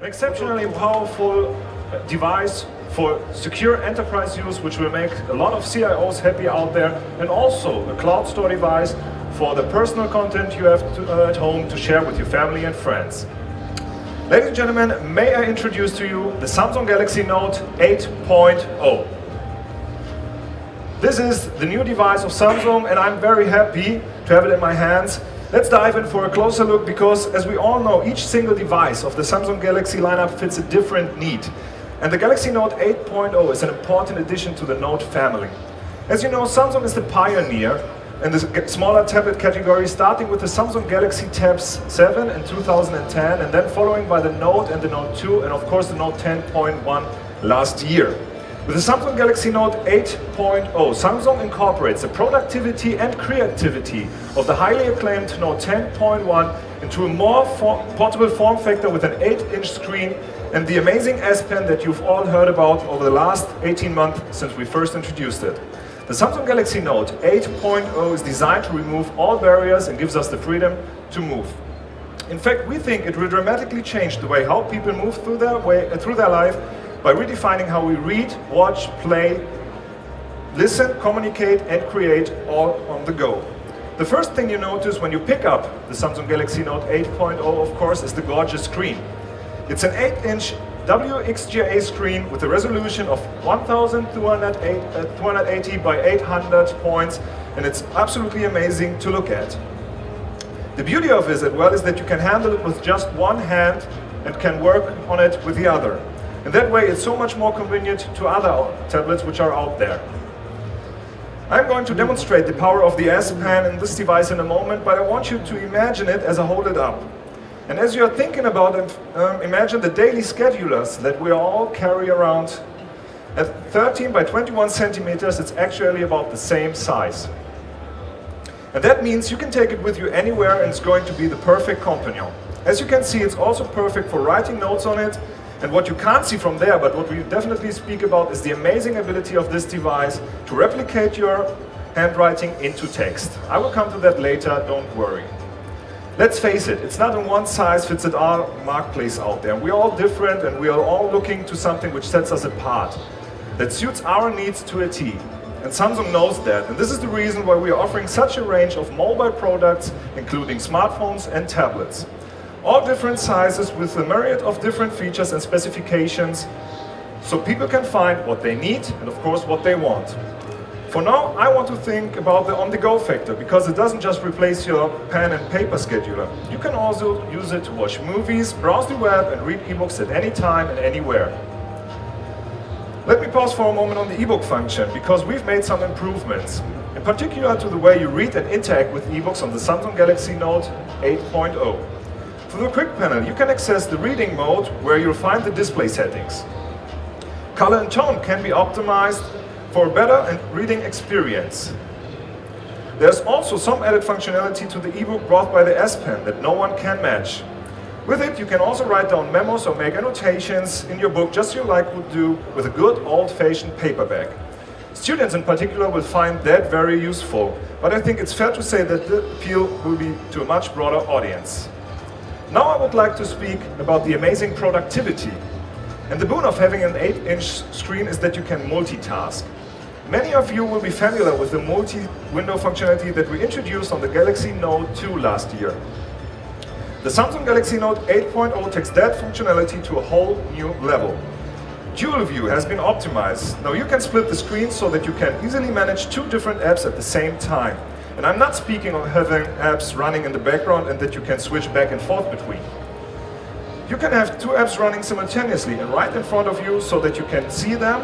exceptionally powerful device for secure enterprise use, which will make a lot of CIOs happy out there, and also a cloud store device for the personal content you have at home to share with your family and friends. Ladies and gentlemen, may I introduce to you the Samsung Galaxy Note 8.0. This is the new device of Samsung, and I'm very happy to have it in my hands. Let's dive in for a closer look, because as we all know, each single device of the Samsung Galaxy lineup fits a different need. And the Galaxy Note 8.0 is an important addition to the Note family. As you know, Samsung is the pioneer in the smaller tablet category, starting with the Samsung Galaxy Tab 7 in 2010, and then following by the Note and the Note 2, and of course the Note 10.1 last year. With the Samsung Galaxy Note 8.0, Samsung incorporates the productivity and creativity of the highly acclaimed Note 10.1 into a more portable form factor with an 8-inch screen and the amazing S Pen that you've all heard about over the last 18 months since we first introduced it. The Samsung Galaxy Note 8.0 is designed to remove all barriers and gives us the freedom to move. In fact, we think it will dramatically change the way how people move through their life by redefining how we read, watch, play, listen, communicate, and create all on the go. The first thing you notice when you pick up the Samsung Galaxy Note 8.0, of course, is the gorgeous screen. It's an 8-inch WXGA screen with a resolution of 1280 by 800 points, and it's absolutely amazing to look at. The beauty of it as well is that you can handle it with just one hand and can work on it with the other. And that way it's so much more convenient to other tablets which are out there. I'm going to demonstrate the power of the S Pen in this device in a moment, but I want you to imagine it as I hold it up. And as you're thinking about it, imagine the daily schedulers that we all carry around. At 13 by 21 centimeters, it's actually about the same size. And that means you can take it with you anywhere, and it's going to be the perfect companion. As you can see, it's also perfect for writing notes on it. And what you can't see from there, but what we definitely speak about, is the amazing ability of this device to replicate your handwriting into text. I will come to that later, don't worry. Let's face it, it's not a one-size-fits-all marketplace out there. We're all different, and we are all looking to something which sets us apart, that suits our needs to a T. And Samsung knows that, and this is the reason why we are offering such a range of mobile products, including smartphones and tablets. All different sizes with a myriad of different features and specifications, so people can find what they need and of course what they want. For now, I want to think about the on-the-go factor, because it doesn't just replace your pen and paper scheduler. You can also use it to watch movies, browse the web, and read ebooks at any time and anywhere. Let me pause for a moment on the ebook function, because we've made some improvements, in particular to the way you read and interact with ebooks on the Samsung Galaxy Note 8.0. Through the quick panel, you can access the reading mode, where you'll find the display settings. Color and tone can be optimized for a better reading experience. There's also some added functionality to the ebook brought by the S Pen that no one can match. With it, you can also write down memos or make annotations in your book, just like you would do with a good old-fashioned paperback. Students in particular will find that very useful, but I think it's fair to say that the appeal will be to a much broader audience. Now I would like to speak about the amazing productivity. And the boon of having an 8-inch screen is that you can multitask. Many of you will be familiar with the multi-window functionality that we introduced on the Galaxy Note 2 last year. The Samsung Galaxy Note 8.0 takes that functionality to a whole new level. Dual View has been optimized. Now you can split the screen so that you can easily manage two different apps at the same time. And I'm not speaking of having apps running in the background and that you can switch back and forth between. You can have two apps running simultaneously and right in front of you, so that you can see them,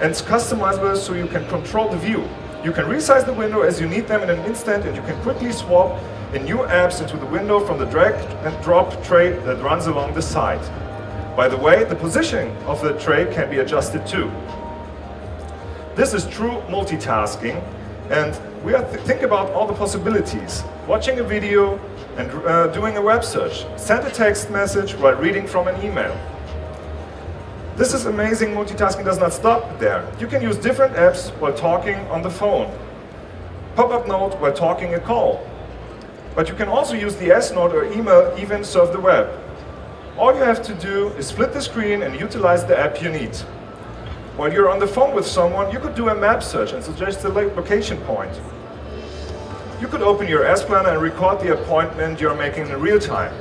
and it's customizable so you can control the view. You can resize the window as you need them in an instant, and you can quickly swap in new apps into the window from the drag and drop tray that runs along the side. By the way, the positioning of the tray can be adjusted too. This is true multitasking, and we think about all the possibilities. Watching a video and doing a web search. Send a text message while reading from an email. This is amazing. Multitasking does not stop there. You can use different apps while talking on the phone. Pop-up note while talking a call. But you can also use the S Note or email, even surf the web. All you have to do is split the screen and utilize the app you need. While you're on the phone with someone, you could do a map search and suggest a location point. You could open your S Planner and record the appointment you're making in real time.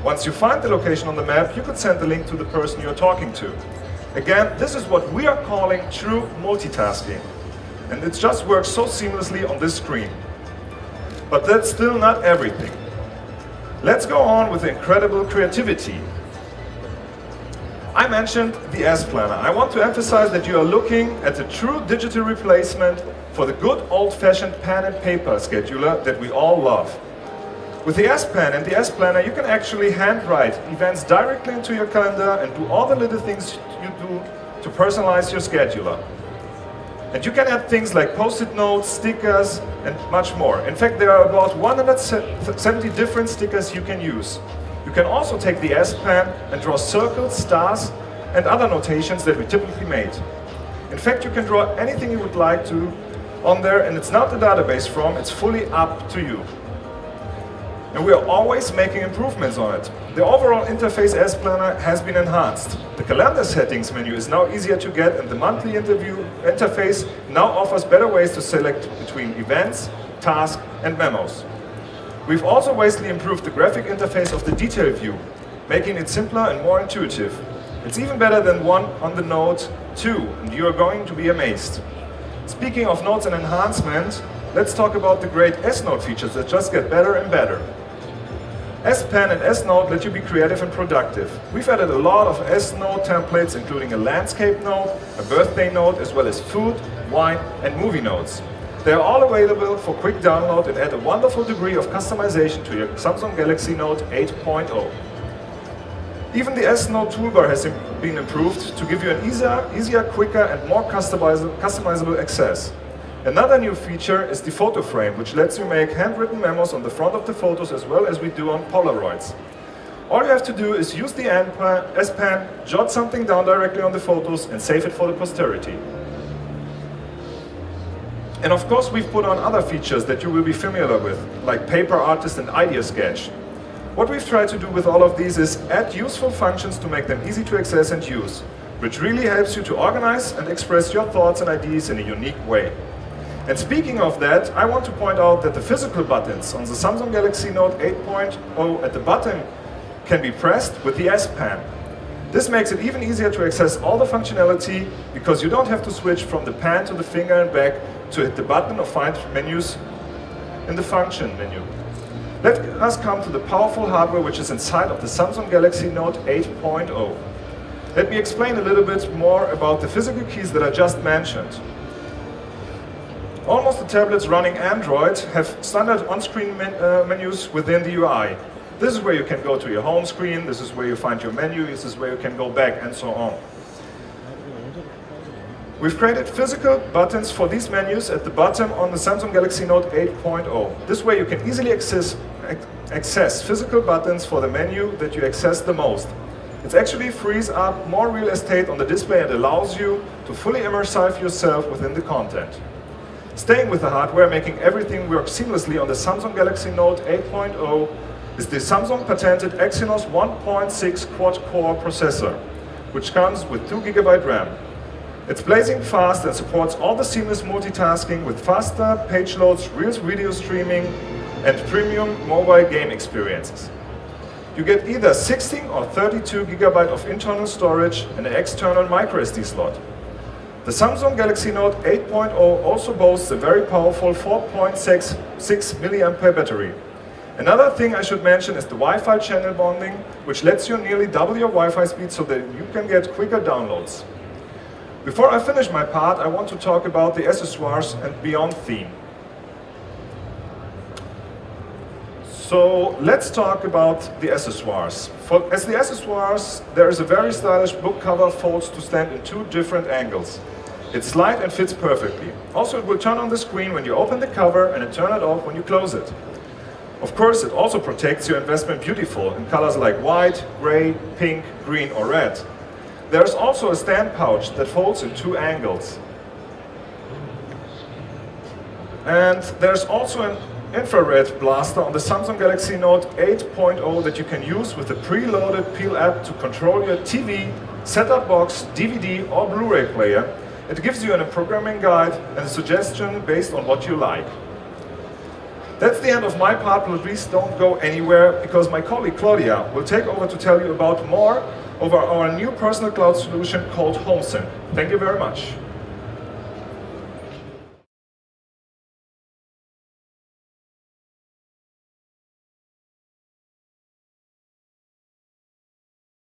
Once you find the location on the map, you could send the link to the person you're talking to. Again, this is what we are calling true multitasking. And it just works so seamlessly on this screen. But that's still not everything. Let's go on with incredible creativity. I mentioned the S Planner. I want to emphasize that you are looking at a true digital replacement for the good old-fashioned pen and paper scheduler that we all love. With the S Pen and the S Planner, you can actually handwrite events directly into your calendar and do all the little things you do to personalize your scheduler. And you can add things like post-it notes, stickers, and much more. In fact, there are about 170 different stickers you can use. You can also take the S Pen and draw circles, stars, and other notations that we typically made. In fact, you can draw anything you would like to on there, and it's not the database from, it's fully up to you. And we are always making improvements on it. The overall interface S Planner has been enhanced. The calendar settings menu is now easier to get, and the monthly interface now offers better ways to select between events, tasks, and memos. We've also vastly improved the graphic interface of the detail view, making it simpler and more intuitive. It's even better than one on the Note 2, and you are going to be amazed. Speaking of notes and enhancement, let's talk about the great S-Note features that just get better and better. S-Pen and S-Note let you be creative and productive. We've added a lot of S-Note templates, including a landscape note, a birthday note, as well as food, wine, and movie notes. They are all available for quick download and add a wonderful degree of customization to your Samsung Galaxy Note 8.0. Even the S-Note toolbar has been improved to give you an easier, quicker, and more customizable access. Another new feature is the photo frame, which lets you make handwritten memos on the front of the photos as well as we do on Polaroids. All you have to do is use the S Pen, jot something down directly on the photos, and save it for the posterity. And of course, we've put on other features that you will be familiar with, like Paper Artist and Idea Sketch. What we've tried to do with all of these is add useful functions to make them easy to access and use, which really helps you to organize and express your thoughts and ideas in a unique way. And speaking of that, I want to point out that the physical buttons on the Samsung Galaxy Note 8.0 at the bottom can be pressed with the S Pen. This makes it even easier to access all the functionality because you don't have to switch from the pen to the finger and back to hit the button or find menus in the function menu. Let us come to the powerful hardware which is inside of the Samsung Galaxy Note 8.0. Let me explain a little bit more about the physical keys that I just mentioned. Almost the tablets running Android have standard on-screen menus within the UI. This is where you can go to your home screen, this is where you find your menu, this is where you can go back, and so on. We've created physical buttons for these menus at the bottom on the Samsung Galaxy Note 8.0. This way you can easily access physical buttons for the menu that you access the most. It actually frees up more real estate on the display and allows you to fully immerse yourself within the content. Staying with the hardware, making everything work seamlessly on the Samsung Galaxy Note 8.0 is the Samsung patented Exynos 1.6 quad-core processor, which comes with 2 GB RAM. It's blazing fast and supports all the seamless multitasking with faster page loads, real video streaming, and premium mobile game experiences. You get either 16 or 32 GB of internal storage and an external microSD slot. The Samsung Galaxy Note 8.0 also boasts a very powerful 4.66 mAh battery. Another thing I should mention is the Wi-Fi channel bonding, which lets you nearly double your Wi-Fi speed so that you can get quicker downloads. Before I finish my part, I want to talk about the accessoires and beyond theme. So let's talk about the accessoires. As the accessoires, there is a very stylish book cover folds to stand in 2 different angles. It's light and fits perfectly. Also, it will turn on the screen when you open the cover and it turn it off when you close it. Of course, it also protects your investment beautiful in colors like white, gray, pink, green or red. There's also a stand pouch that folds in 2 angles. And there's also an infrared blaster on the Samsung Galaxy Note 8.0 that you can use with the preloaded Peel app to control your TV, set-top box, DVD or Blu-ray player. It gives you a programming guide and a suggestion based on what you like. That's the end of my part, but please don't go anywhere because my colleague Claudia will take over to tell you about more over our new personal cloud solution called HomeSync. Thank you very much.